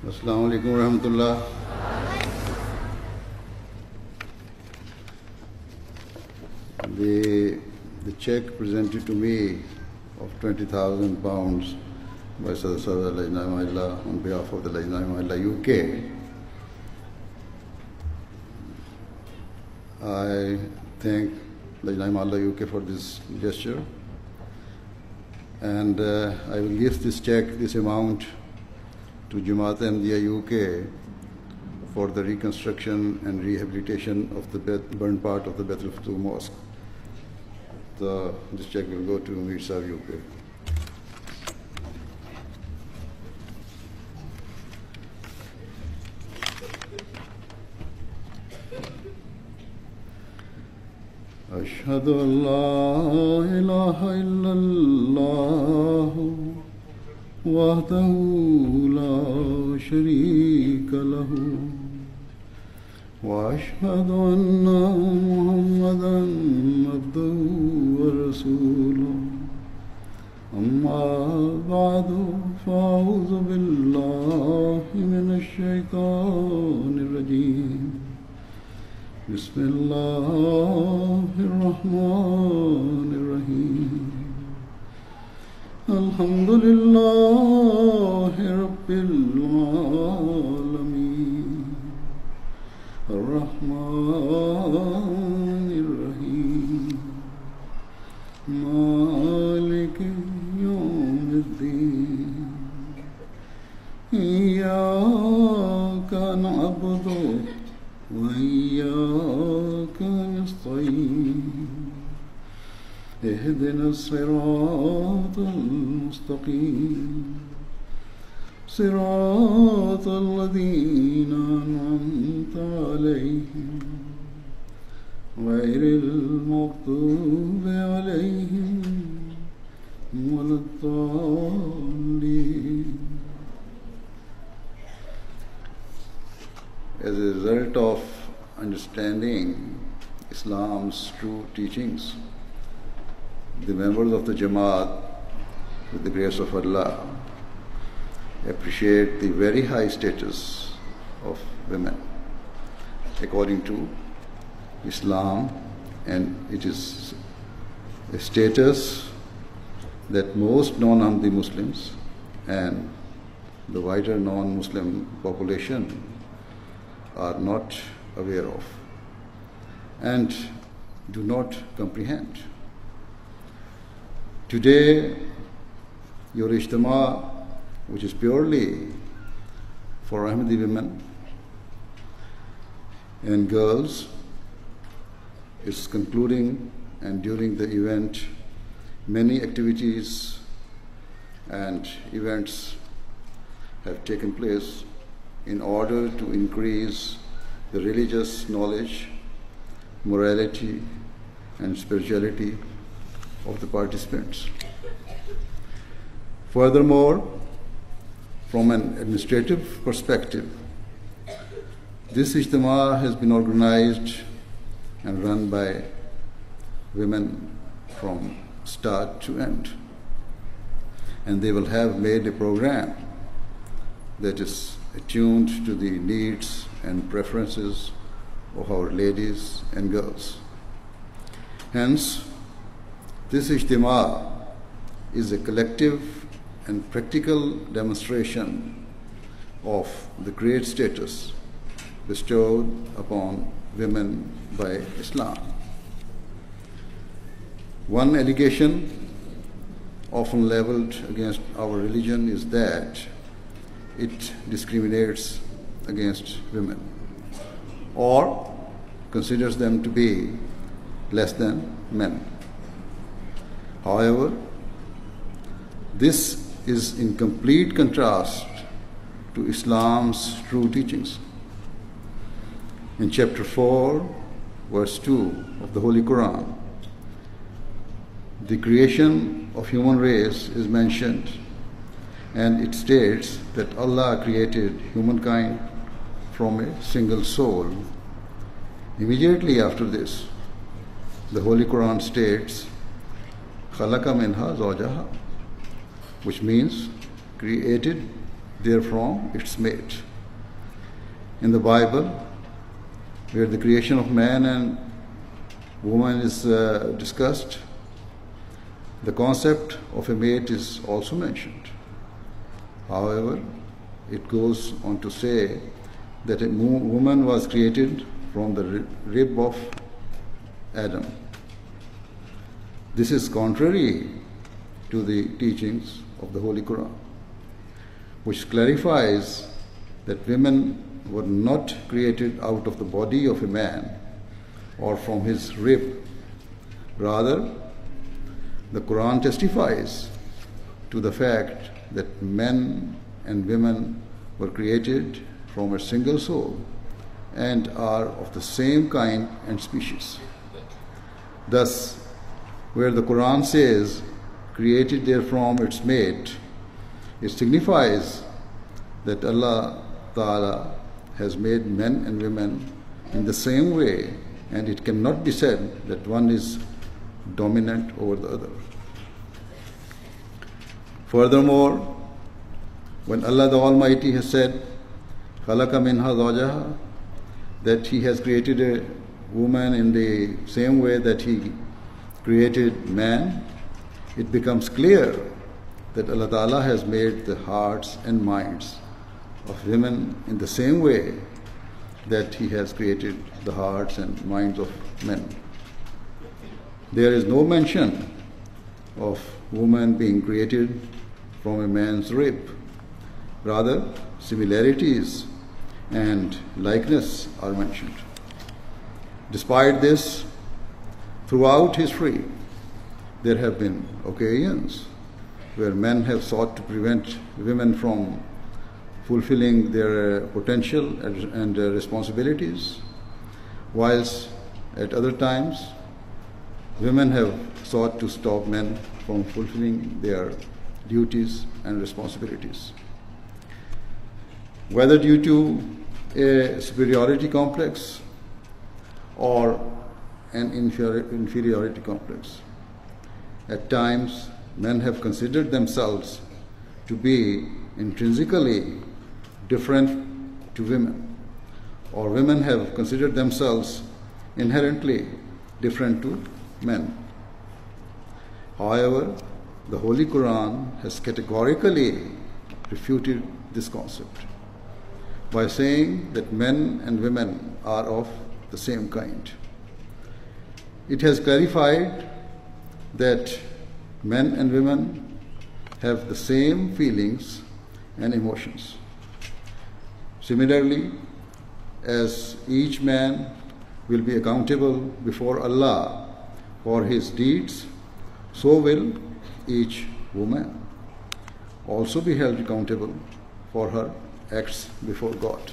Assalamu alaikum warahmatullah. The check presented to me of £20,000 by Sadr Lajna Mahilla on behalf of the Lajna Mahilla UK. I thank Lajna Mahilla UK for this gesture, and I will give this check, this amount, to Jamaat Ahmadiyya UK for the reconstruction and rehabilitation of the burned part of the Baitul Futuh Mosque. This check will go to Mir Sahib UK. أشهد أن لا إله إلا الله وحده لا شريك له وأشهد أن محمدا عبده ورسوله أما بعد فأعوذ بالله من الشيطان الرجيم بسم الله الرحمن الرحيم الحمد لله رب العالمين الرحمن الرحيم مالك يوم الدين إياك نعبد وإياك نستعين اهدنا الصراط المستقيم صراط الذين أنعمت عليهم غير المغضوب عليهم ولا الضالين. As a result of understanding Islam's true teachings, the members of the Jamaat, with the grace of Allah, appreciate the very high status of women according to Islam, and it is a status that most non-Ahmadi Muslims and the wider non-Muslim population are not aware of and do not comprehend. Today, your Ijtima, which is purely for Ahmadi women and girls, is concluding, and during the event, many activities and events have taken place in order to increase the religious knowledge, morality, and spirituality of the participants. Furthermore, from an administrative perspective, this Ijtima has been organized and run by women from start to end. And they will have made a program that is attuned to the needs and preferences of our ladies and girls. Hence, this Ijtima is a collective and practical demonstration of the great status bestowed upon women by Islam. One allegation often leveled against our religion is that it discriminates against women or considers them to be less than men. However, this is in complete contrast to Islam's true teachings. In chapter 4, verse 2 of the Holy Quran, the creation of human race is mentioned, and it states that Allah created humankind from a single soul. Immediately after this, the Holy Quran states, خَلَقَ مِنْهَا زَوْجَهَا, which means created therefrom its mate. In the Bible, where the creation of man and woman is discussed, the concept of a mate is also mentioned. However, it goes on to say that a woman was created from the rib of Adam. This is contrary to the teachings of the Holy Quran, which clarifies that women were not created out of the body of a man or from his rib. Rather, the Quran testifies to the fact that men and women were created from a single soul and are of the same kind and species. Thus, where the Quran says, created therefrom its mate, it signifies that Allah Ta'ala has made men and women in the same way, and it cannot be said that one is dominant over the other. Furthermore, when Allah the Almighty has said, خَلَقَ مِنْهَا زَوْجَهَا, that He has created a woman in the same way that He created man, it becomes clear that Allah Ta'ala has made the hearts and minds of women in the same way that He has created the hearts and minds of men. There is no mention of woman being created from a man's rib. Rather, similarities and likeness are mentioned. Despite this, throughout history, there have been occasions where men have sought to prevent women from fulfilling their potential and responsibilities, whilst at other times, women have sought to stop men from fulfilling their duties and responsibilities. Whether due to a superiority complex or an inferiority complex, at times men have considered themselves to be intrinsically different to women, or women have considered themselves inherently different to men. However, the Holy Quran has categorically refuted this concept by saying that men and women are of the same kind. It has clarified that men and women have the same feelings and emotions. Similarly, as each man will be accountable before Allah for his deeds, so will each woman also be held accountable for her acts before God.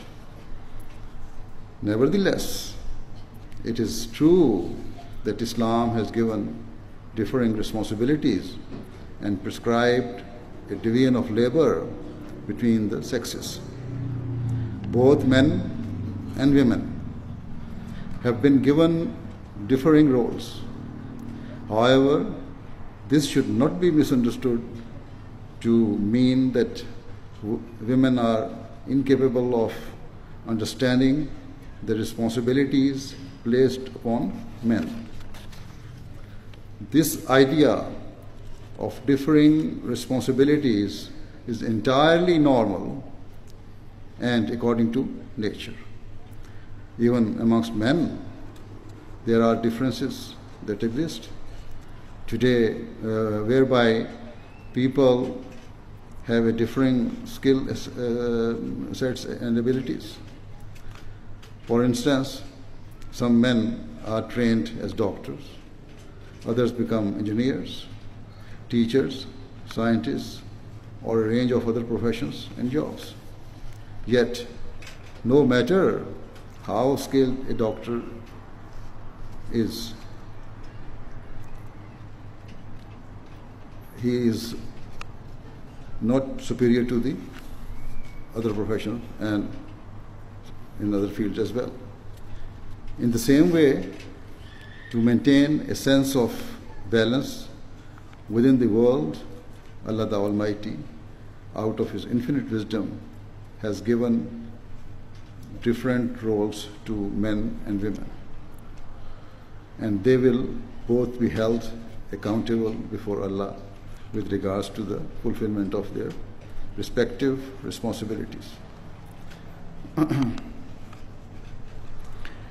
Nevertheless, it is true that Islam has given differing responsibilities and prescribed a division of labor between the sexes. Both men and women have been given differing roles. However, this should not be misunderstood to mean that women are incapable of understanding the responsibilities placed upon men. This idea of differing responsibilities is entirely normal and according to nature. Even amongst men, there are differences that exist today, whereby people have a differing skill sets and abilities. For instance, some men are trained as doctors, others become engineers, teachers, scientists, or a range of other professions and jobs. Yet, no matter how skilled a doctor is, he is not superior to the other professionals and in other fields as well. In the same way, to maintain a sense of balance within the world, Allah the Almighty, out of His infinite wisdom, has given different roles to men and women, and they will both be held accountable before Allah with regards to the fulfillment of their respective responsibilities.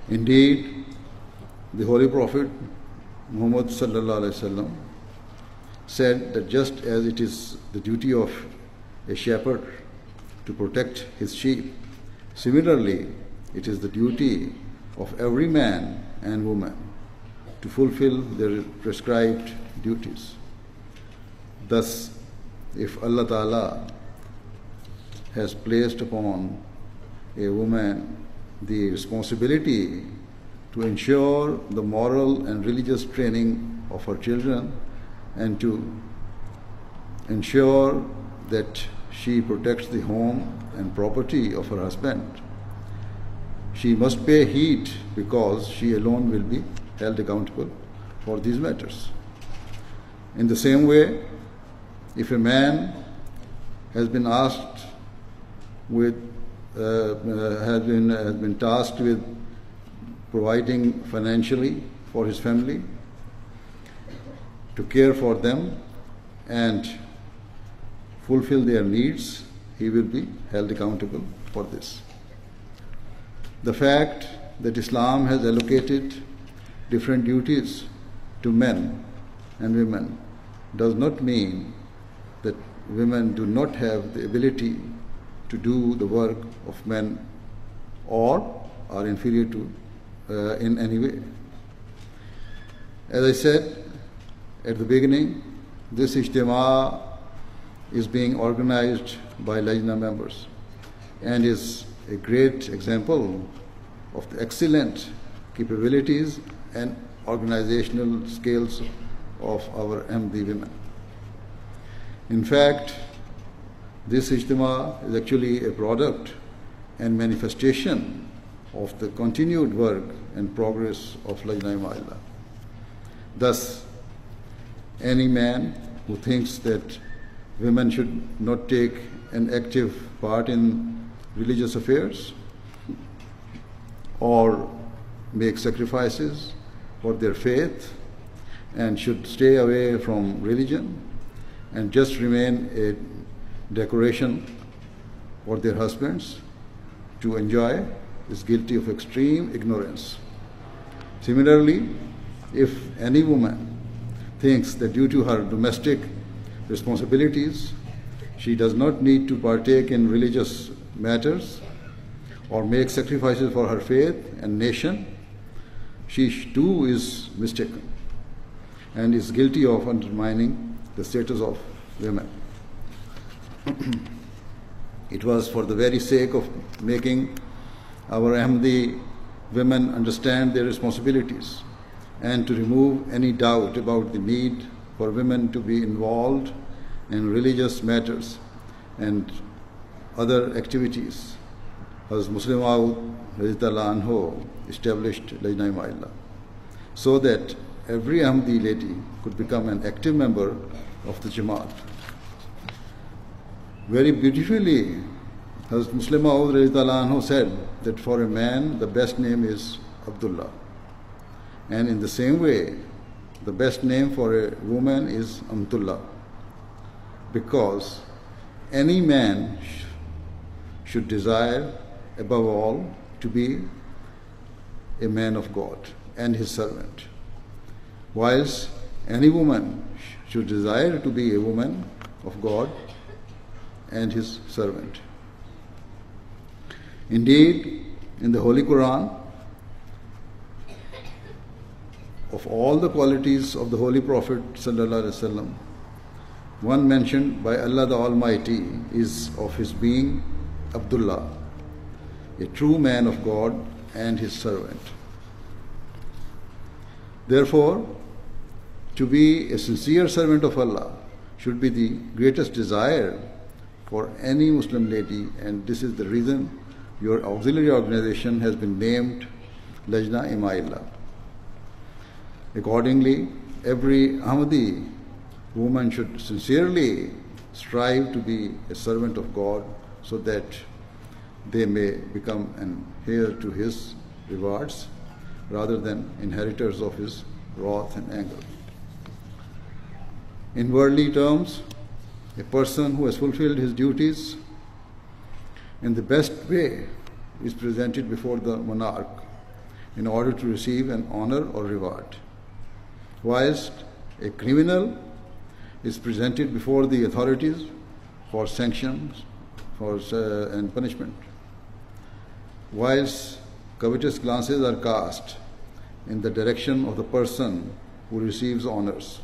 Indeed, the Holy Prophet Muhammad sallallahu alaihi wasallam said that just as it is the duty of a shepherd to protect his sheep, similarly it is the duty of every man and woman to fulfill their prescribed duties. Thus, if Allah Ta'ala has placed upon a woman the responsibility to ensure the moral and religious training of her children and to ensure that she protects the home and property of her husband, she must pay heed because she alone will be held accountable for these matters. In the same way, if a man has been asked with has been tasked with providing financially for his family, to care for them and fulfill their needs, he will be held accountable for this. The fact that Islam has allocated different duties to men and women does not mean that women do not have the ability to do the work of men or are inferior to in any way. As I said at the beginning, this Ijtima is being organized by Lajna members and is a great example of the excellent capabilities and organizational skills of our Ahmadi women. In fact, this Ijtima is actually a product and manifestation of the continued work and progress of Lajna Imam. Thus, any man who thinks that women should not take an active part in religious affairs or make sacrifices for their faith and should stay away from religion and just remain a decoration for their husbands to enjoy is guilty of extreme ignorance. Similarly, if any woman thinks that due to her domestic responsibilities, she does not need to partake in religious matters or make sacrifices for her faith and nation, she too is mistaken and is guilty of undermining the status of women. It was for the very sake of making our Ahmadi women understand their responsibilities and to remove any doubt about the need for women to be involved in religious matters and other activities, as Muslim Maud established Lajna Imam, so that every Ahmadi lady could become an active member of the Jamaat. Very beautifully, as Muslim Maud said that for a man the best name is Abdullah, and in the same way the best name for a woman is Amtullah, because any man should desire above all to be a man of God and his servant, whilst any woman should desire to be a woman of God and his servant. Indeed, in the Holy Quran, of all the qualities of the Holy Prophet ﷺ, one mentioned by Allah the Almighty is of his being Abdullah, a true man of God and his servant. Therefore, to be a sincere servant of Allah should be the greatest desire for any Muslim lady, and this is the reason your auxiliary organization has been named Lajna Imam. Accordingly, every Ahmadi woman should sincerely strive to be a servant of God so that they may become an heir to his rewards rather than inheritors of his wrath and anger. In worldly terms, a person who has fulfilled his duties in the best way is presented before the monarch in order to receive an honor or reward, whilst a criminal is presented before the authorities for sanctions and punishment, whilst covetous glances are cast in the direction of the person who receives honors.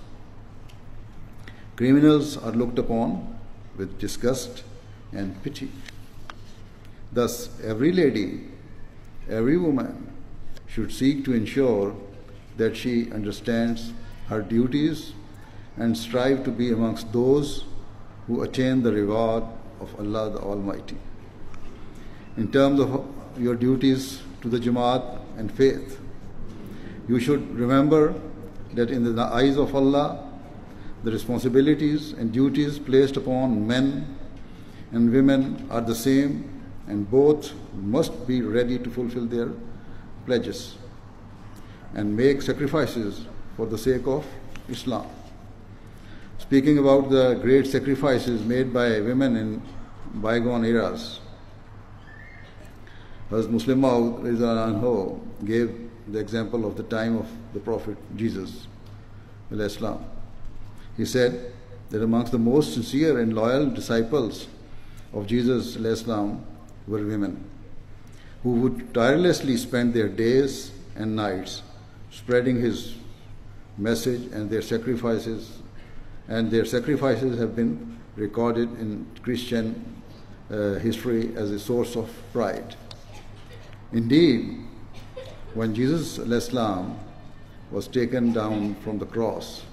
Criminals are looked upon with disgust and pity. Thus, every lady, every woman should seek to ensure that she understands her duties and strive to be amongst those who attain the reward of Allah the Almighty. In terms of your duties to the Jamaat and faith, you should remember that in the eyes of Allah, the responsibilities and duties placed upon men and women are the same, and both must be ready to fulfill their pledges and make sacrifices for the sake of Islam. Speaking about the great sacrifices made by women in bygone eras, Hazrat Muslim Maud gave the example of the time of the Prophet Jesus. He said that amongst the most sincere and loyal disciples of Jesus were women who would tirelessly spend their days and nights spreading his message, and their sacrifices have been recorded in Christian history as a source of pride. Indeed, when Jesus was taken down from the cross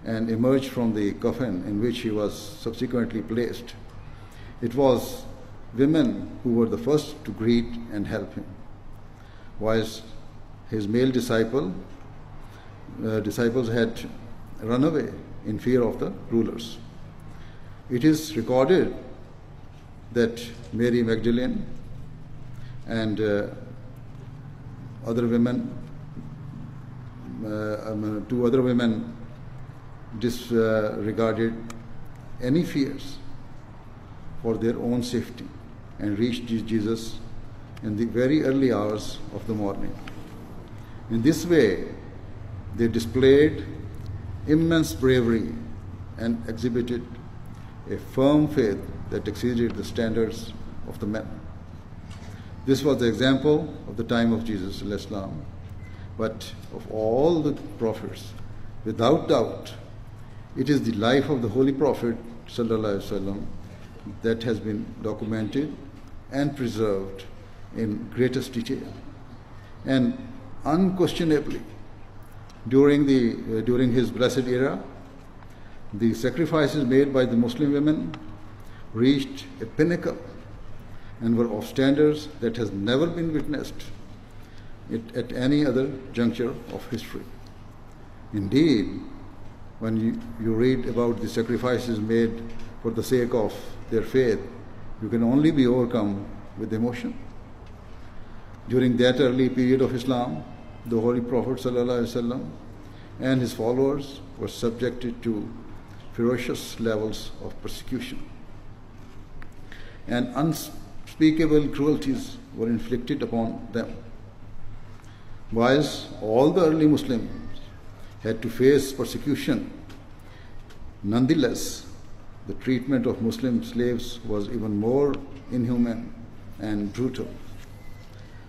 and emerged from the coffin in which he was subsequently placed, it was women who were the first to greet and help him, whilst his male disciples had run away in fear of the rulers. It is recorded that Mary Magdalene and other women, two other women, disregarded any fears for their own safety and reached Jesus in the very early hours of the morning. In this way, they displayed immense bravery and exhibited a firm faith that exceeded the standards of the men. This was the example of the time of Jesus, but of all the prophets, without doubt, it is the life of the Holy Prophet ﷺ that has been documented and preserved in greatest detail. And unquestionably, during his blessed era, the sacrifices made by the Muslim women reached a pinnacle and were of standards that has never been witnessed at any other juncture of history. Indeed, when you read about the sacrifices made for the sake of their faith, you can only be overcome with emotion. During that early period of Islam, the Holy Prophet ﷺ and his followers were subjected to ferocious levels of persecution, and unspeakable cruelties were inflicted upon them. Whilst all the early Muslims had to face persecution, nonetheless, the treatment of Muslim slaves was even more inhuman and brutal.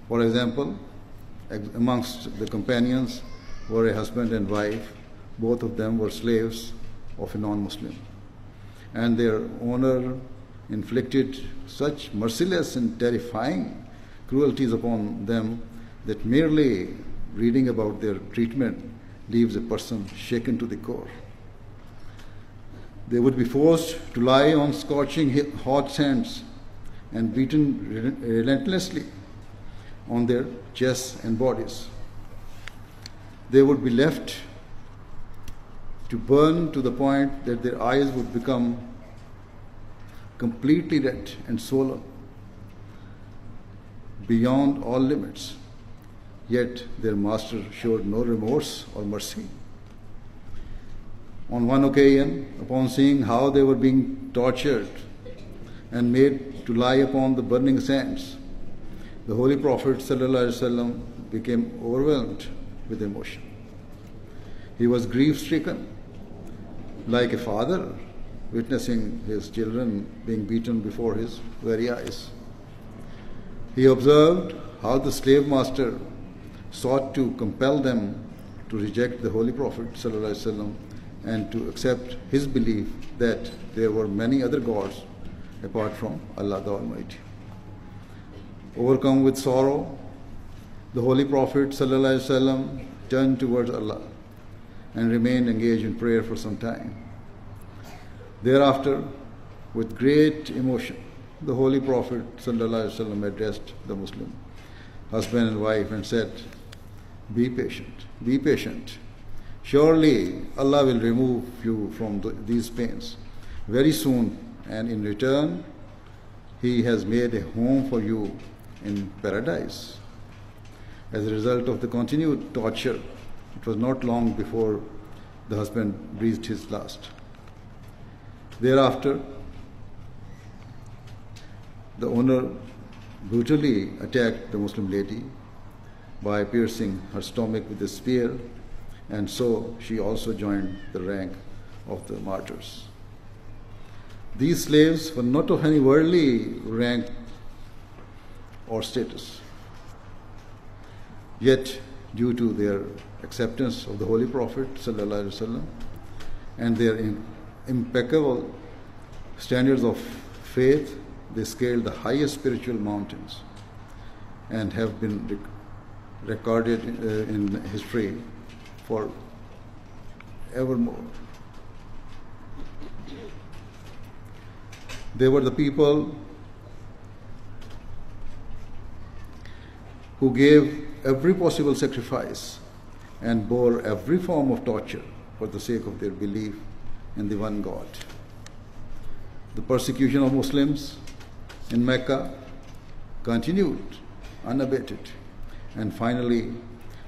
For example, amongst the companions were a husband and wife. Both of them were slaves of a non-Muslim, and their owner inflicted such merciless and terrifying cruelties upon them that merely reading about their treatment leaves a person shaken to the core. They would be forced to lie on scorching hot sands and beaten relentlessly on their chests and bodies. They would be left to burn to the point that their eyes would become completely red and swollen. beyond all limits, yet their master showed no remorse or mercy. On one occasion, upon seeing how they were being tortured and made to lie upon the burning sands, the Holy Prophet ﷺ became overwhelmed with emotion. He was grief-stricken, like a father witnessing his children being beaten before his very eyes. He observed how the slave master sought to compel them to reject the Holy Prophet ﷺ and to accept his belief that there were many other gods apart from Allah the Almighty. Overcome with sorrow, the Holy Prophet ﷺ turned towards Allah and remained engaged in prayer for some time. Thereafter, with great emotion, the Holy Prophet ﷺ addressed the Muslim husband and wife and said, "Be patient, be patient. Surely Allah will remove you from these pains very soon, and in return, He has made a home for you in paradise." As a result of the continued torture, it was not long before the husband breathed his last. Thereafter, the owner brutally attacked the Muslim lady by piercing her stomach with a spear, and so she also joined the rank of the martyrs. These slaves were not of any worldly rank or status. Yet, due to their acceptance of the Holy Prophet ﷺ and their impeccable standards of faith, they scaled the highest spiritual mountains and have been recorded in history for evermore. They were the people who gave every possible sacrifice and bore every form of torture for the sake of their belief in the one God. The persecution of Muslims in Mecca continued unabated, and finally,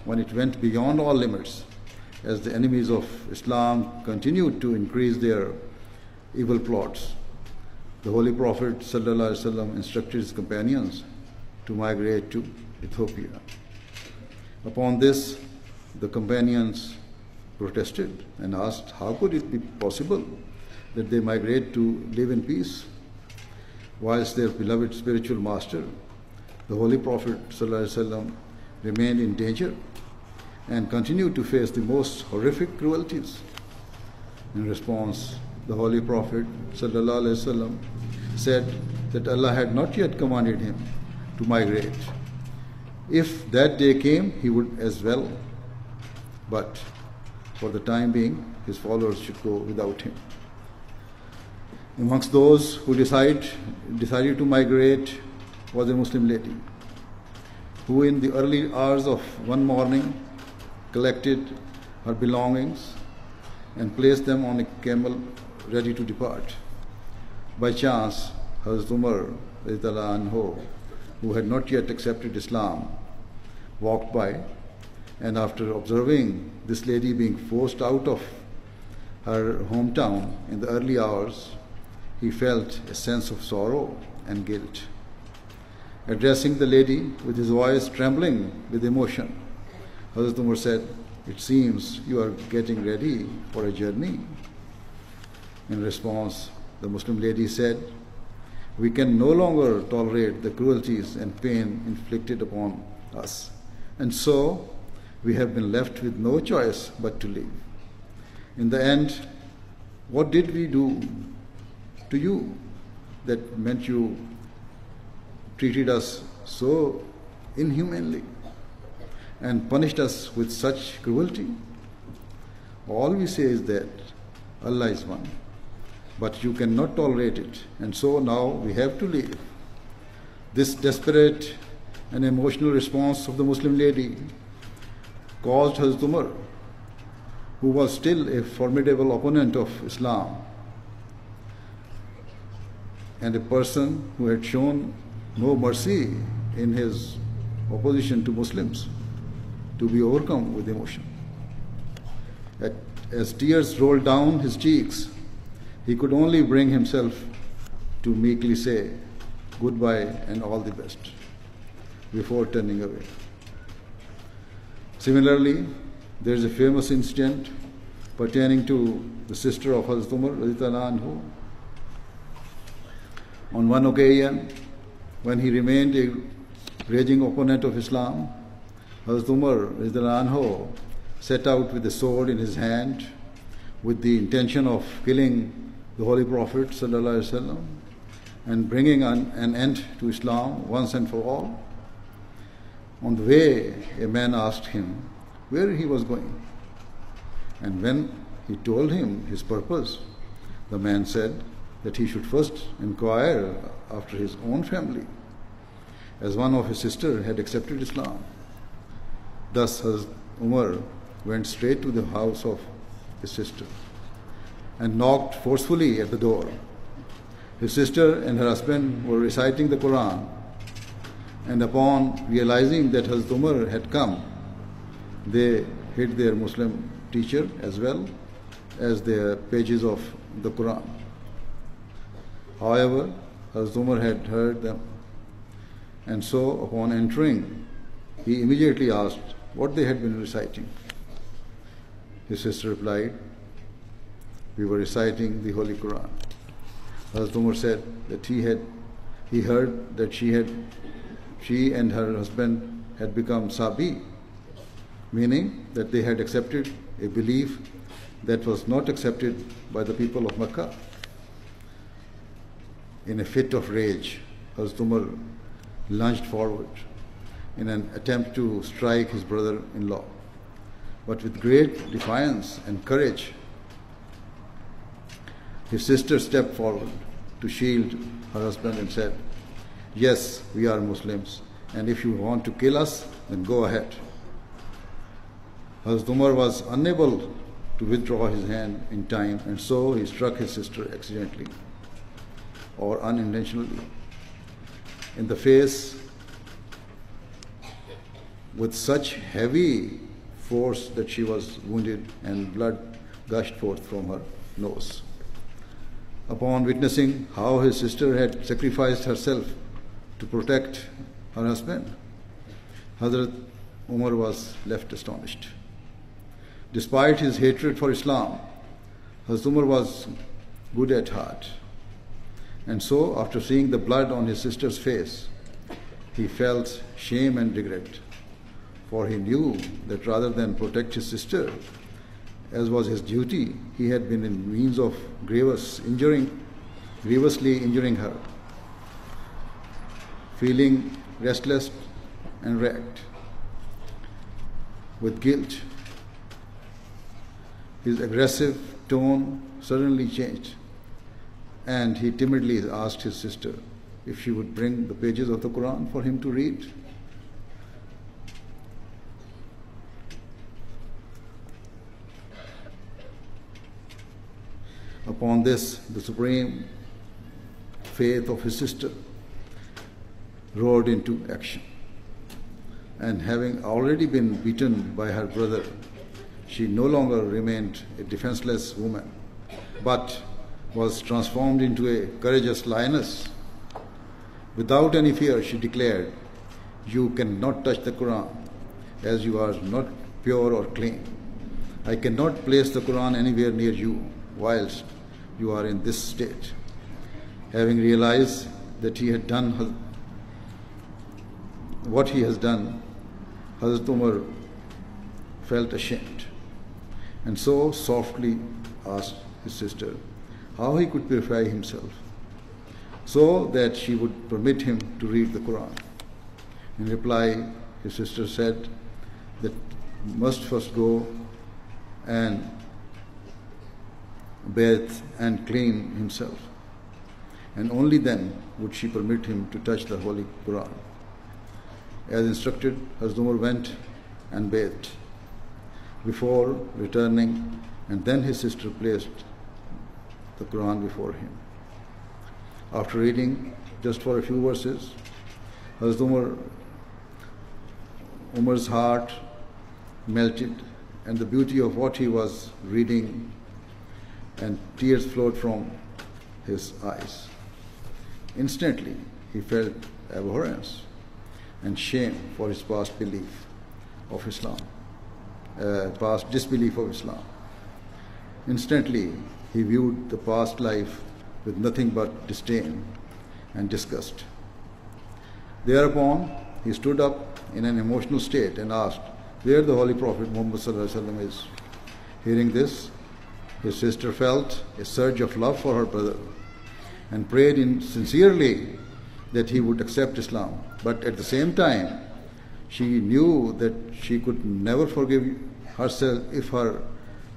when it went beyond all limits, as the enemies of Islam continued to increase their evil plots, the Holy Prophet ﷺ instructed his companions to migrate to Ethiopia. Upon this, the companions protested and asked how could it be possible that they migrate to live in peace, whilst their beloved spiritual master, the Holy Prophet ﷺ, remained in danger and continued to face the most horrific cruelties. In response, the Holy Prophet ﷺ said that Allah had not yet commanded him to migrate. If that day came, he would as well, but for the time being, his followers should go without him. Amongst those who decided to migrate was a Muslim lady, who in the early hours of one morning collected her belongings and placed them on a camel ready to depart. By chance, Hazrat Umar, who had not yet accepted Islam, walked by, and after observing this lady being forced out of her hometown in the early hours, he felt a sense of sorrow and guilt. Addressing the lady with his voice trembling with emotion, Hazrat Umar said, "It seems you are getting ready for a journey." In response, the Muslim lady said, "We can no longer tolerate the cruelties and pain inflicted upon us, and so we have been left with no choice but to leave. In the end, what did we do to you that meant you treated us so inhumanely and punished us with such cruelty? All we say is that Allah is one, but you cannot tolerate it, and so now we have to leave." This desperate and emotional response of the Muslim lady caused Hazrat Umar, who was still a formidable opponent of Islam and a person who had shown no mercy in his opposition to Muslims to be overcome with emotion. As tears rolled down his cheeks, he could only bring himself to meekly say goodbye and all the best before turning away. Similarly, there is a famous incident pertaining to the sister of Hazrat Umar radhiyallahu anhu. On one occasion, when he remained a raging opponent of Islam, Hazrat Umar radhiyallahu anhu set out with a sword in his hand with the intention of killing the Holy Prophet sallallahu alaihi wasallam and bringing an end to Islam once and for all. On the way, a man asked him where he was going. And when he told him his purpose, the man said that he should first inquire after his own family, as one of his sisters had accepted Islam. Thus, Hazrat Umar went straight to the house of his sister and knocked forcefully at the door. His sister and her husband were reciting the Quran, and upon realizing that Hazrat Umar had come, they hid their Muslim teacher as well as the pages of the Quran. However, Hazrat Umar had heard them, and so upon entering, he immediately asked what they had been reciting. His sister replied, "We were reciting the Holy Quran." Hazrat Umar said that he heard that she and her husband had become Sabi, meaning that they had accepted a belief that was not accepted by the people of Makkah. In a fit of rage, Hazrat Umar lunged forward in an attempt to strike his brother-in-law. But with great defiance and courage, his sister stepped forward to shield her husband and said, "Yes, we are Muslims, and if you want to kill us, then go ahead." Hazrat Umar was unable to withdraw his hand in time, and so he struck his sister accidentally or unintentionally in the face with such heavy force that she was wounded and blood gushed forth from her nose. Upon witnessing how his sister had sacrificed herself to protect her husband, Hazrat Umar was left astonished. Despite his hatred for Islam, Hazrat Umar was good at heart. And so, after seeing the blood on his sister's face, he felt shame and regret, for he knew that rather than protect his sister, as was his duty, he had been in means of grievously injuring her. Feeling restless and racked with guilt, his aggressive tone suddenly changed, and he timidly asked his sister if she would bring the pages of the Quran for him to read. Upon this, the supreme faith of his sister roared into action, and having already been beaten by her brother, she no longer remained a defenseless woman, but was transformed into a courageous lioness. Without any fear, she declared, "You cannot touch the Quran, as you are not pure or clean. I cannot place the Quran anywhere near you whilst you are in this state." Having realized that he had done what he has done, Hazrat Umar felt ashamed, and so softly asked his sister how he could purify himself so that she would permit him to read the Quran. In reply, his sister said that he must first go and bathe and clean himself, and only then would she permit him to touch the Holy Quran. As instructed, Hazrat Umar went and bathed before returning, and then his sister placed the Quran before him. After reading just for a few verses, Hazrat Umar's heart melted, and the beauty of what he was reading, and tears flowed from his eyes. Instantly, he felt abhorrence and shame for his past belief of Islam, past disbelief of Islam. Instantly, he viewed the past life with nothing but disdain and disgust. Thereupon, he stood up in an emotional state and asked where the Holy Prophet Muhammad ﷺ is. Hearing this, his sister felt a surge of love for her brother and prayed sincerely that he would accept Islam. But at the same time, she knew that she could never forgive herself if her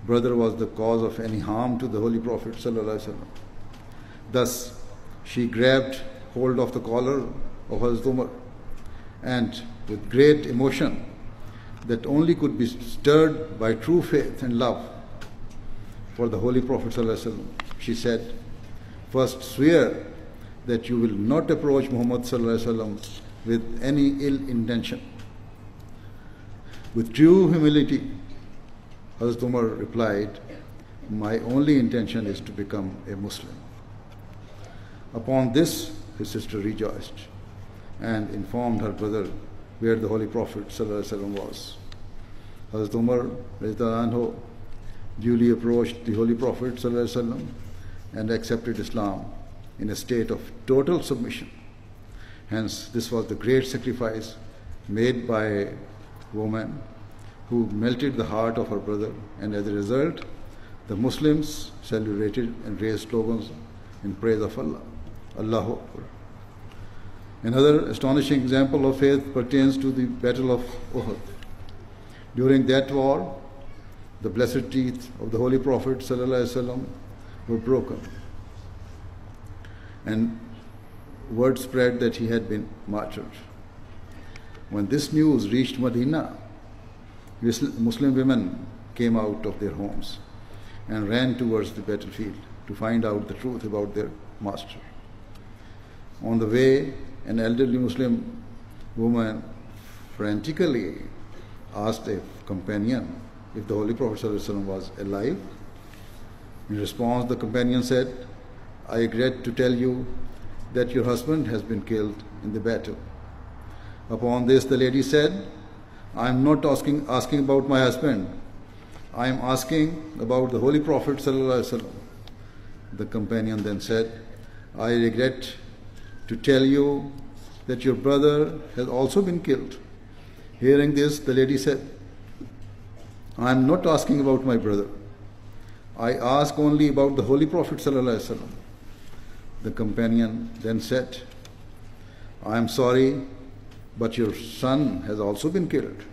brother was the cause of any harm to the Holy Prophet ﷺ. Thus, she grabbed hold of the collar of Hazrat Umar and with great emotion that only could be stirred by true faith and love for the Holy Prophet ﷺ, she said, "First swear that you will not approach Muhammad ﷺ with any ill intention." With true humility, Hazrat Umar replied, "My only intention is to become a Muslim." Upon this, his sister rejoiced and informed her brother where the Holy Prophet ﷺ was. Hazrat Umar radhiyallahu anhu duly approached the Holy Prophet ﷺ and accepted Islam in a state of total submission. Hence, this was the great sacrifice made by a woman who melted the heart of her brother, and as a result, the Muslims celebrated and raised slogans in praise of Allah. Allahu Akbar. Another astonishing example of faith pertains to the Battle of Uhud. During that war, the blessed teeth of the Holy Prophet ﷺ were broken, and word spread that he had been martyred. When this news reached Medina, Muslim women came out of their homes and ran towards the battlefield to find out the truth about their master. On the way, an elderly Muslim woman frantically asked a companion if the Holy Prophet ﷺ was alive. In response, the companion said, "I regret to tell you that your husband has been killed in the battle." Upon this, the lady said, "I am not asking about my husband. I am asking about the Holy Prophet ﷺ." The companion then said, "I regret to tell you that your brother has also been killed." Hearing this, the lady said, "I am not asking about my brother. I ask only about the Holy Prophet ﷺ." The companion then said, "I am sorry, but your son has also been killed."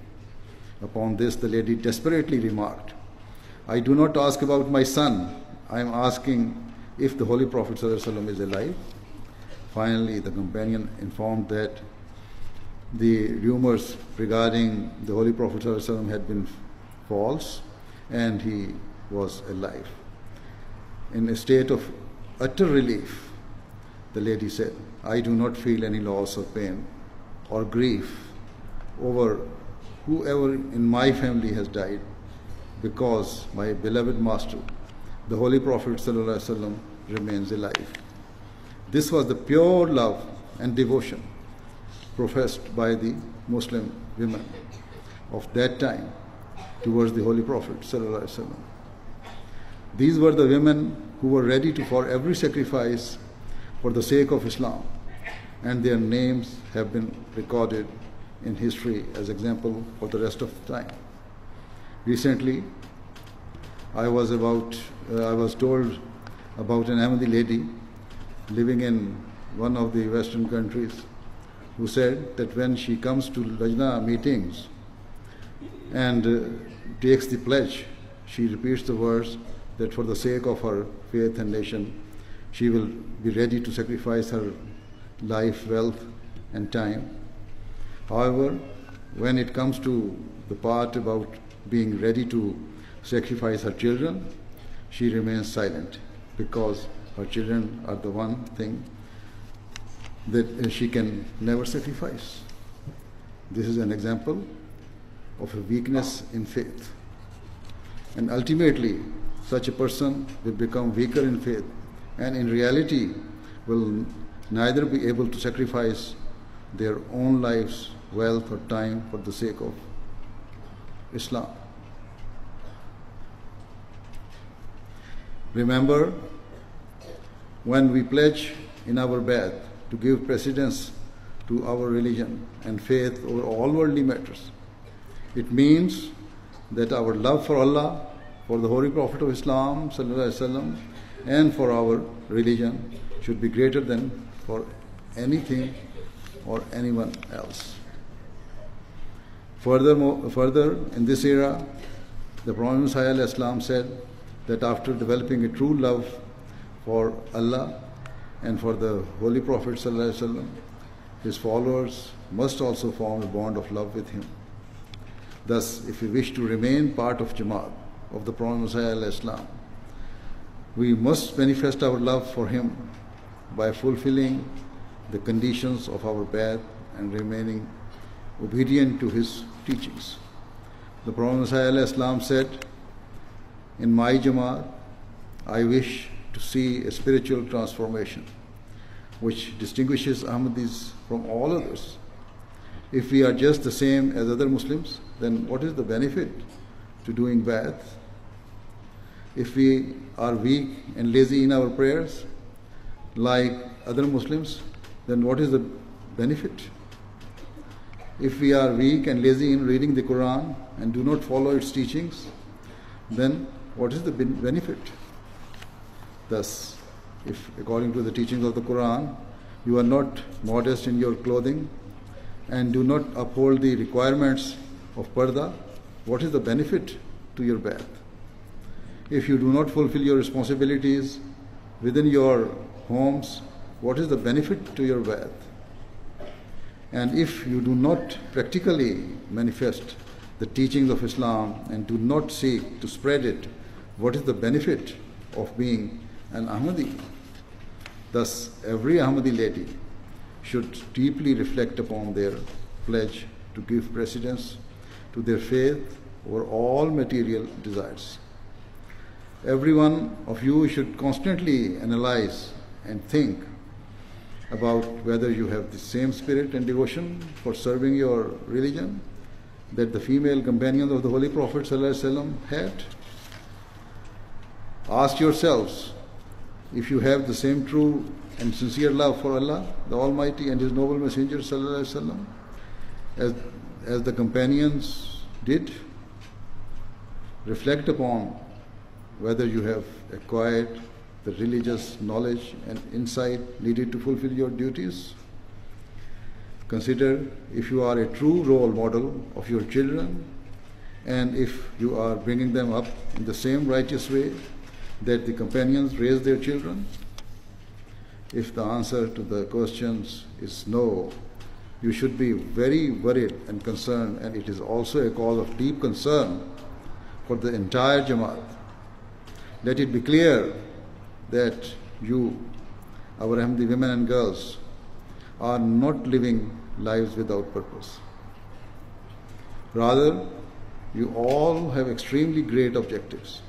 Upon this, the lady desperately remarked, "I do not ask about my son. I am asking if the Holy Prophet ﷺ is alive." Finally, the companion informed that the rumors regarding the Holy Prophet ﷺ had been false and he was alive. In a state of utter relief, the lady said, "I do not feel any loss or pain or grief over whoever in my family has died, because my beloved master, the Holy Prophet ﷺ, remains alive." This was the pure love and devotion professed by the Muslim women of that time towards the Holy Prophet ﷺ. These were the women who were ready for every sacrifice for the sake of Islam, and their names have been recorded in history as example for the rest of the time. Recently, I was told about an Ahmadi lady living in one of the Western countries who said that when she comes to Lajna meetings and takes the pledge, she repeats the words that for the sake of her faith and nation, she will be ready to sacrifice her life, wealth, and time. However, when it comes to the part about being ready to sacrifice her children, she remains silent, because her children are the one thing that she can never sacrifice. This is an example of a weakness in faith. And ultimately, such a person will become weaker in faith and in reality will neither be able to sacrifice their own lives, wealth or time for the sake of Islam. Remember, when we pledge in our Bai'at to give precedence to our religion and faith over all worldly matters, it means that our love for Allah, for the Holy Prophet of Islam sallallahu alaihi wasallam, and for our religion should be greater than for anything or anyone else. Further, in this era, the Prophet Messiah alayhi salam said that after developing a true love for Allah and for the Holy Prophet sallallahu alaihi wasallam, his followers must also form a bond of love with him. Thus, if we wish to remain part of Jamaat of the Prophet Messiah alayhi salam, we must manifest our love for him by fulfilling the conditions of our Bai'at and remaining obedient to his teachings. The Prophet Messiah alayhi salam said, "In my Jamaat, I wish to see a spiritual transformation which distinguishes Ahmadis from all others. If we are just the same as other Muslims, then what is the benefit to doing Bai'at? If we are weak and lazy in our prayers, like other Muslims, then what is the benefit? If we are weak and lazy in reading the Quran and do not follow its teachings, then what is the benefit? Thus, if according to the teachings of the Quran, you are not modest in your clothing and do not uphold the requirements of parda, what is the benefit to your Bai'at? If you do not fulfill your responsibilities within your homes, what is the benefit to your Bai'at? And if you do not practically manifest the teachings of Islam and do not seek to spread it, what is the benefit of being an Ahmadi? Thus, every Ahmadi lady should deeply reflect upon their pledge to give precedence to their faith over all material desires. Every one of you should constantly analyze and think about whether you have the same spirit and devotion for serving your religion that the female companions of the Holy Prophet ﷺ had. Ask yourselves if you have the same true and sincere love for Allah, the Almighty, and His noble Messenger ﷺ as the companions did. Reflect upon whether you have acquired the religious knowledge and insight needed to fulfill your duties. Consider if you are a true role model of your children and if you are bringing them up in the same righteous way that the companions raised their children. If the answer to the questions is no, you should be very worried and concerned, and it is also a cause of deep concern for the entire Jamaat. Let it be clear that you, our Ahmadi women and girls, are not living lives without purpose. Rather, you all have extremely great objectives,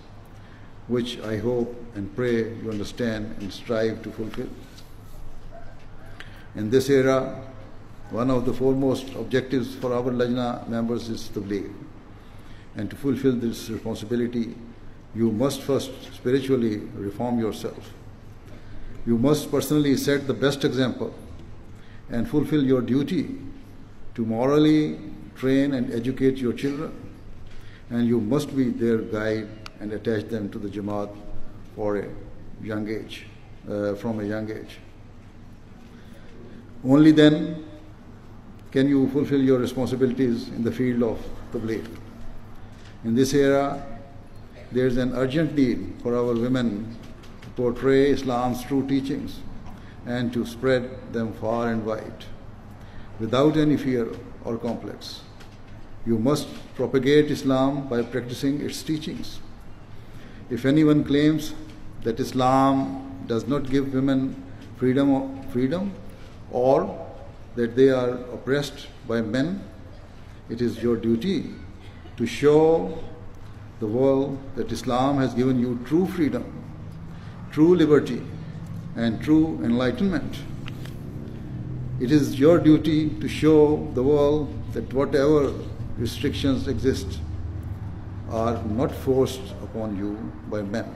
which I hope and pray you understand and strive to fulfill. In this era, one of the foremost objectives for our Lajna members is Tabligh. And to fulfill this responsibility, you must first spiritually reform yourself. You must personally set the best example and fulfill your duty to morally train and educate your children. And you must be their guide and attach them to the Jamaat for a young age, from a young age. Only then can you fulfill your responsibilities in the field of Tabligh. In this era, there is an urgent need for our women to portray Islam's true teachings and to spread them far and wide, without any fear or complex. You must propagate Islam by practicing its teachings. If anyone claims that Islam does not give women freedom or that they are oppressed by men, it is your duty to show the world that Islam has given you true freedom, true liberty, and true enlightenment. It is your duty to show the world that whatever restrictions exist are not forced upon you by men,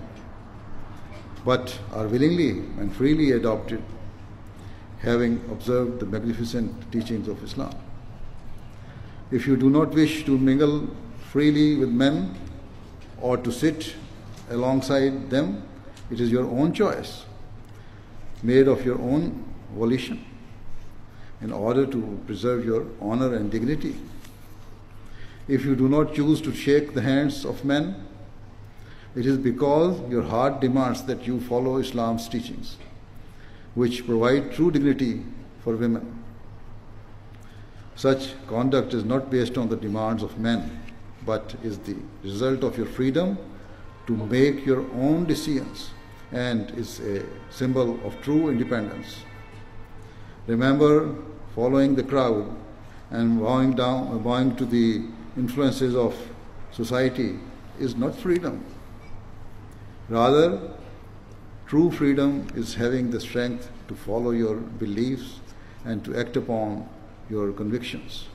but are willingly and freely adopted, having observed the magnificent teachings of Islam. If you do not wish to mingle freely with men or to sit alongside them, it is your own choice, made of your own volition, in order to preserve your honor and dignity. If you do not choose to shake the hands of men, it is because your heart demands that you follow Islam's teachings, which provide true dignity for women. Such conduct is not based on the demands of men, but is the result of your freedom to make your own decisions and is a symbol of true independence. Remember, following the crowd and bowing to the influences of society is not freedom. Rather, true freedom is having the strength to follow your beliefs and to act upon your convictions.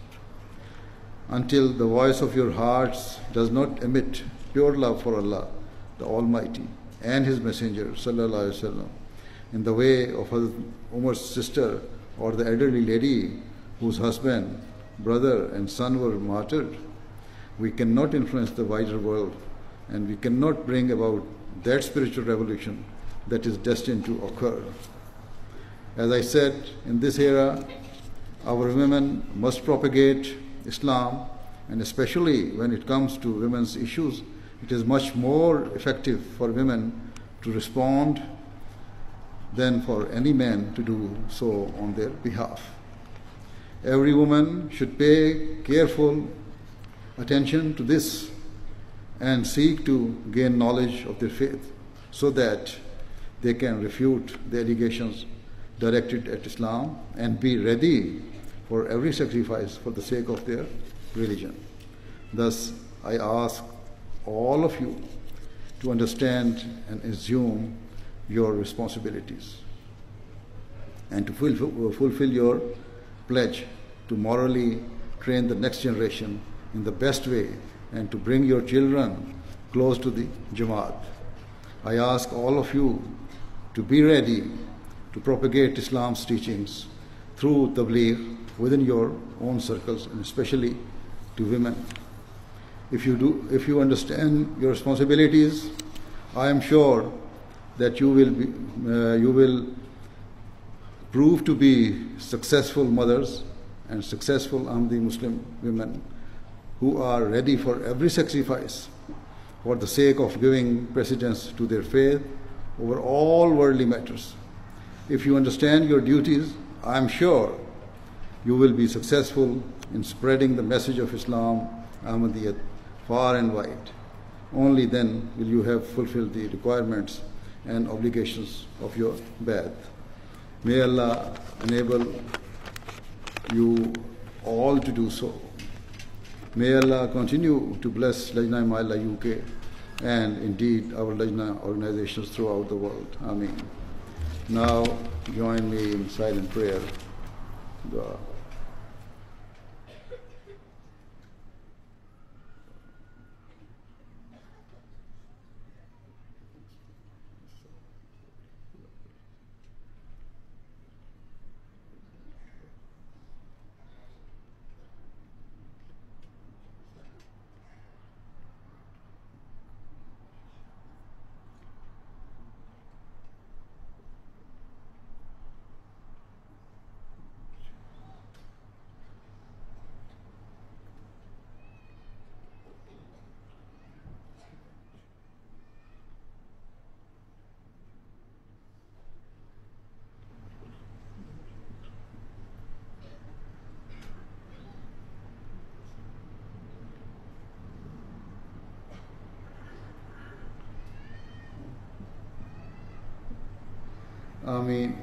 Until the voice of your hearts does not emit pure love for Allah, the Almighty, and His Messenger, sallallahu alaihi wasallam, in the way of Hazrat Umar's sister or the elderly lady whose husband, brother, and son were martyred, we cannot influence the wider world, and we cannot bring about that spiritual revolution that is destined to occur. As I said, in this era, our women must propagate Islam, and especially when it comes to women's issues, it is much more effective for women to respond than for any man to do so on their behalf. Every woman should pay careful attention to this and seek to gain knowledge of their faith so that they can refute the allegations directed at Islam and be ready for every sacrifice for the sake of their religion. Thus, I ask all of you to understand and assume your responsibilities and to fulfill your pledge to morally train the next generation in the best way and to bring your children close to the Jamaat. I ask all of you to be ready to propagate Islam's teachings through tabligh within your own circles, and especially to women. If you understand your responsibilities, I am sure that you will prove to be successful mothers and successful Ahmadi Muslim women who are ready for every sacrifice for the sake of giving precedence to their faith over all worldly matters. If you understand your duties, I am sure you will be successful in spreading the message of Islam, Ahmadiyyat, far and wide. Only then will you have fulfilled the requirements and obligations of your Bai'at. May Allah enable you all to do so. May Allah continue to bless Lajna Ima'illah UK and indeed our Lajna organizations throughout the world. Ameen. Now join me in silent prayer. Dua. Ameen.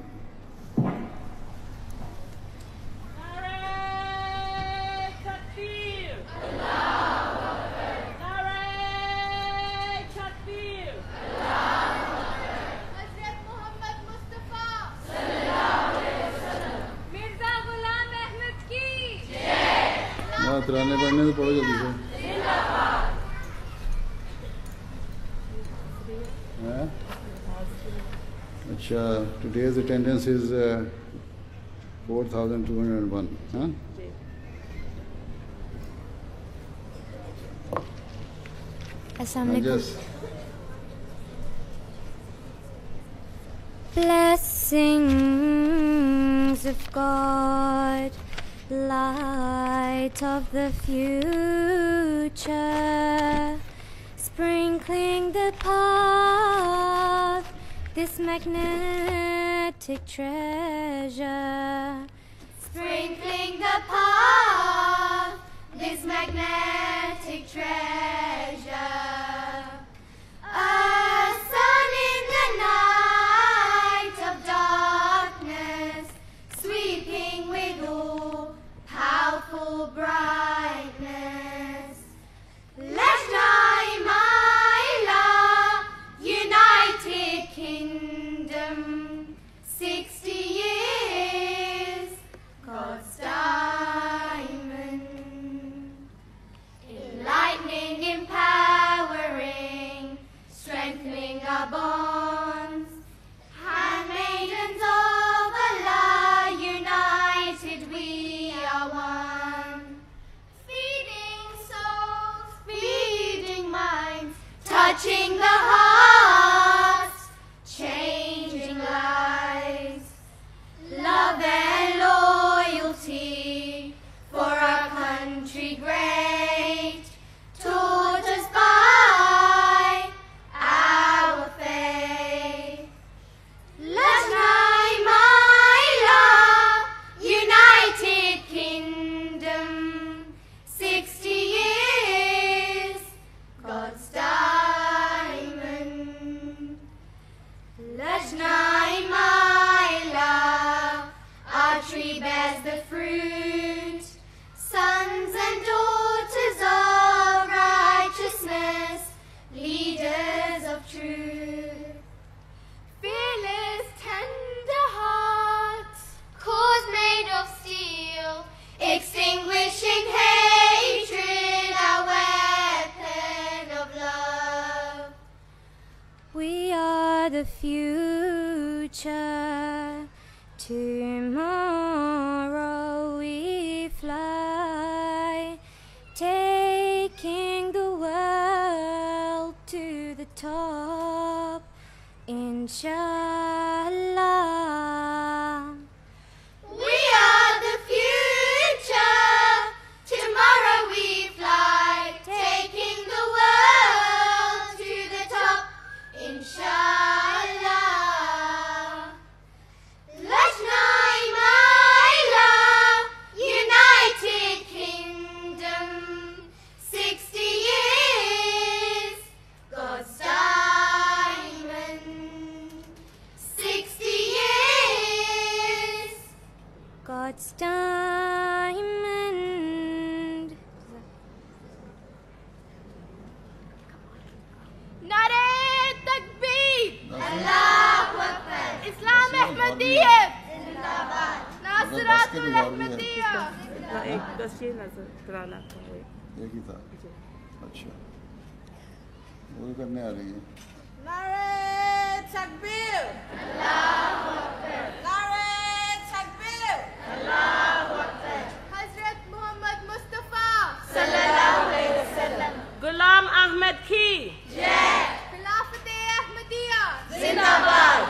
हाँ तराने पढ़ने तो पढ़ो जल्दी से हाँ अच्छा today's attendance is 4,201 huh? Assalamualaikum. Blessings of God, light of the future, sprinkling the path, this magnetic treasure. Sprinkling the path, this magnetic treasure. A sun in the night of darkness, sweeping with all powerful brightness. Lajna Imaila, United Kingdom, 60 years, God's diamond. Enlightening, empowering, strengthening our bonds. Handmaidens of Allah, united we are one. Feeding souls, feeding minds, touching the hearts, changing lives. Love and loyalty for our country great, taught us by our faith. Lajna Imaila, United Kingdom, 60 years, God's diamond. Lajna Imaila, our tree bears the fruit, sons and daughters of righteousness, leaders of truth. Fearless, tender hearts, cause made of steel, extinguishing hatred, our weapon of love. We are the future. Tomorrow we fly, taking the world to the top, inshallah. We are the future. Tomorrow we fly, taking the world to the top, inshallah. Lajna Imaila, United Kingdom, 60 years, God's diamond. 60 years. God's diamond. Nare Takbir! Allahu Akbar! Islam Ahmadiyya! Zindabad! Nasratul Ahmadiyya! एक बस ये नजर कराना था वो एक ही था अच्छा वो करने आ रही है नारे तकबीर Allahu Akbar! नारे तकबीर Allahu Akbar! Hazrat Muhammad Mustafa! Sallallahu alayhi wa sallam! Ghulam Ahmad की Jai! Khilafat-e Ahmadiyya! Zindabad!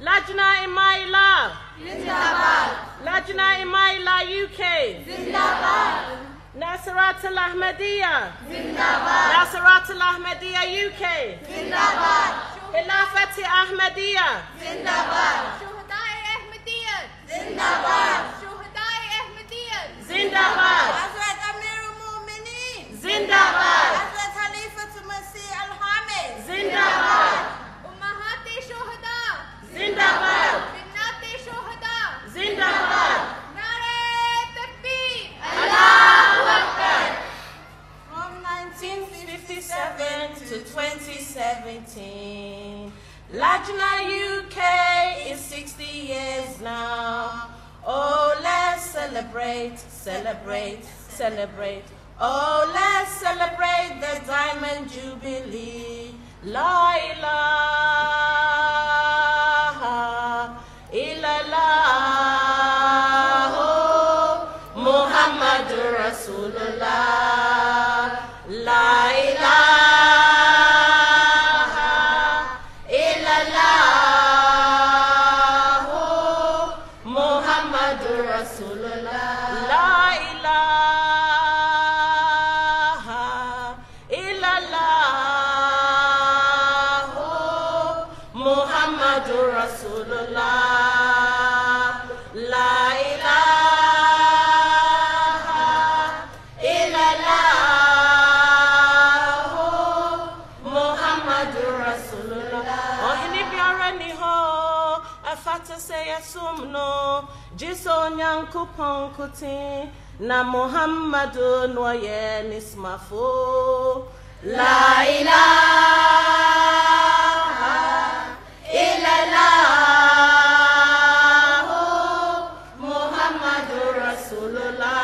लजना इमाइला Zindabad! लजना इमाइला UK Zindabad! Nasrat al-Ahmadiyya Zindabad! Nasrat al-Ahmadiyya UK Zindabad! Khilafat Ahmadiyya Zindabad! Shuhada-e Ahmadiyya! Zindabad! Shuhada-e Ahmadiyya! Zindabad Hazrat Amirul Mu'mineen, Zindabad Hazrat Khalifatul Masih Al-Hamid, Zindabad Ummahat-e Shuhada! Zindabad Binnat-e Shuhada! Zindabad Nare Takbir! Allahu Akbar from 1957 to 2017 Lajna UK is 60 years now. Oh, let's celebrate Celebrate, celebrate. Oh, let's celebrate the Diamond Jubilee. La ilaha illallah, Muhammadur Rasulullah. La ilaha illallah, Muhammadur Rasulullah. La ilaha illallah, Muhammadur Rasulullah. La ilaha illallah, Muhammadur Rasulullah. Oh, ini biara ni ho, afata se yasumno, jiso nyankupon kuti, na Muhammadu noye nismafo. La ilaha illallah, Muhammadur Rasulullah.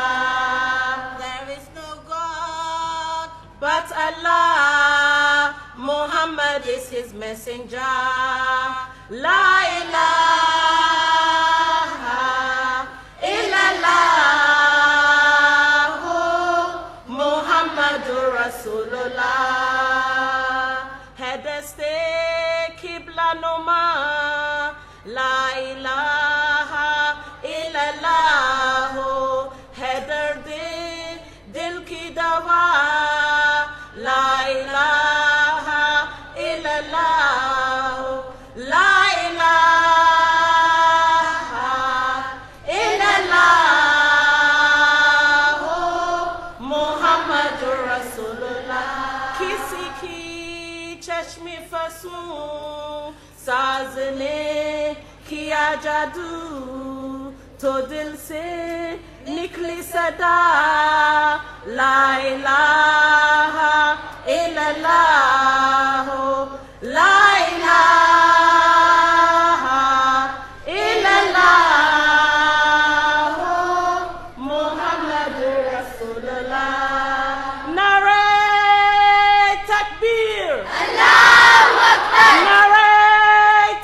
There is no God But Allah, Muhammad is his messenger. La ilaha illallah, Muhammadur Rasulullah. Hedeste Qibla Noma. La ilaha illallah, Heder Dil Ki Dawa. La ilaha illallah, la ilaha illallah, Muhammadur Rasulullah. Kisi ki chashmi fasu, sazne kiya jadu, to dil se nikli sada. La ilaha illallah, la ilaha illallah, Muhammadur Rasulullah. Nare takbir, Allahu Akbar. Nare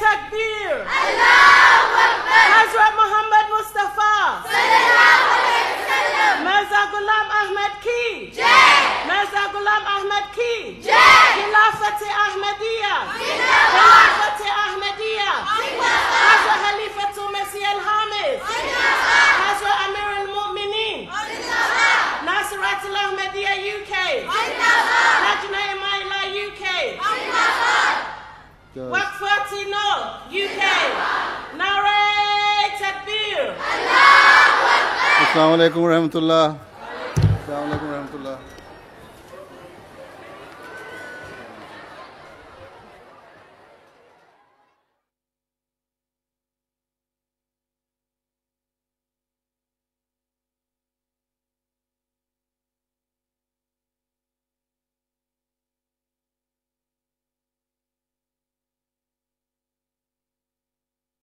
takbir, Allahu Akbar. Hazrat Muhammad Mustafa sallallahu alaihi wasallam. Mirza Ghulam Ahmad ki jai. Mirza Ghulam Ahmad ki jai. Khilafat Ahmadiyya, Khilafat Ahmadiyya. Hazrat Khalifatul Masih Al-Hamis, Hazrat Amir Al-Mu'mineen, Nasiratul Ahmadiyya UK, Lajna Imaila UK, Waqfati No UK. Nare Takbir. Assalamu alaikum warahmatullah. Assalamu alaikum warahmatullah.